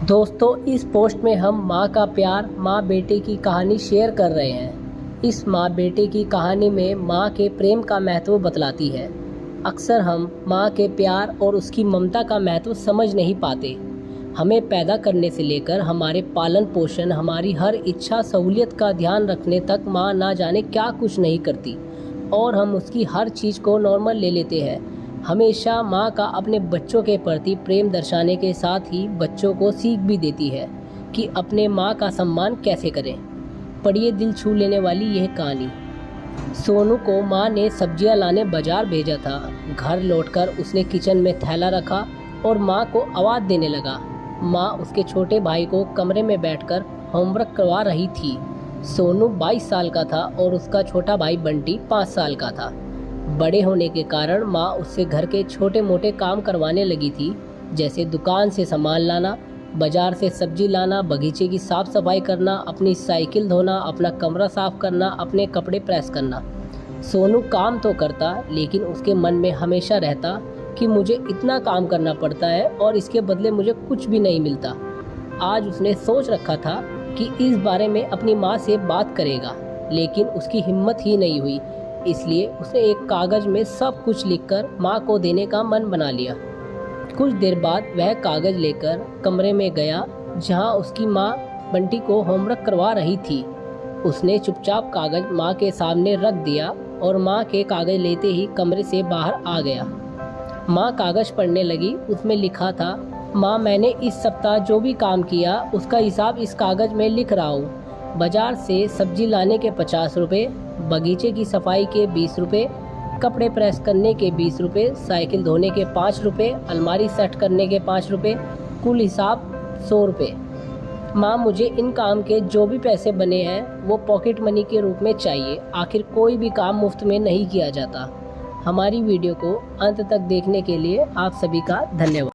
दोस्तों, इस पोस्ट में हम माँ का प्यार, माँ बेटे की कहानी शेयर कर रहे हैं। इस माँ बेटे की कहानी में माँ के प्रेम का महत्व बतलाती है। अक्सर हम माँ के प्यार और उसकी ममता का महत्व समझ नहीं पाते। हमें पैदा करने से लेकर हमारे पालन पोषण, हमारी हर इच्छा सहूलियत का ध्यान रखने तक माँ ना जाने क्या कुछ नहीं करती और हम उसकी हर चीज़ को नॉर्मल ले लेते हैं। हमेशा माँ का अपने बच्चों के प्रति प्रेम दर्शाने के साथ ही बच्चों को सीख भी देती है कि अपने माँ का सम्मान कैसे करें। पढ़िए दिल छू लेने वाली यह कहानी। सोनू को माँ ने सब्जियां लाने बाजार भेजा था। घर लौटकर उसने किचन में थैला रखा और माँ को आवाज़ देने लगा। माँ उसके छोटे भाई को कमरे में बैठकर होमवर्क करवा रही थी। सोनू 22 साल का था और उसका छोटा भाई बंटी 5 साल का था। बड़े होने के कारण माँ उससे घर के छोटे मोटे काम करवाने लगी थी, जैसे दुकान से सामान लाना, बाजार से सब्जी लाना, बगीचे की साफ सफाई करना, अपनी साइकिल धोना, अपना कमरा साफ करना, अपने कपड़े प्रेस करना। सोनू काम तो करता, लेकिन उसके मन में हमेशा रहता कि मुझे इतना काम करना पड़ता है और इसके बदले मुझे कुछ भी नहीं मिलता। आज उसने सोच रखा था कि इस बारे में अपनी माँ से बात करेगा, लेकिन उसकी हिम्मत ही नहीं हुई। इसलिए उसने एक कागज़ में सब कुछ लिखकर माँ को देने का मन बना लिया। कुछ देर बाद वह कागज़ लेकर कमरे में गया जहाँ उसकी माँ बंटी को होमवर्क करवा रही थी। उसने चुपचाप कागज़ माँ के सामने रख दिया और माँ के कागज़ लेते ही कमरे से बाहर आ गया। माँ कागज़ पढ़ने लगी। उसमें लिखा था, माँ मैंने इस सप्ताह जो भी काम किया उसका हिसाब इस कागज़ में लिख रहा हूँ। बाजार से सब्जी लाने के 50 रुपये, बगीचे की सफाई के 20 रुपये, कपड़े प्रेस करने के 20 रुपये, साइकिल धोने के 5 रुपये, अलमारी सेट करने के 5 रुपये, कुल हिसाब 100 रुपये। माँ मुझे इन काम के जो भी पैसे बने हैं वो पॉकेट मनी के रूप में चाहिए। आखिर कोई भी काम मुफ्त में नहीं किया जाता। हमारी वीडियो को अंत तक देखने के लिए आप सभी का धन्यवाद।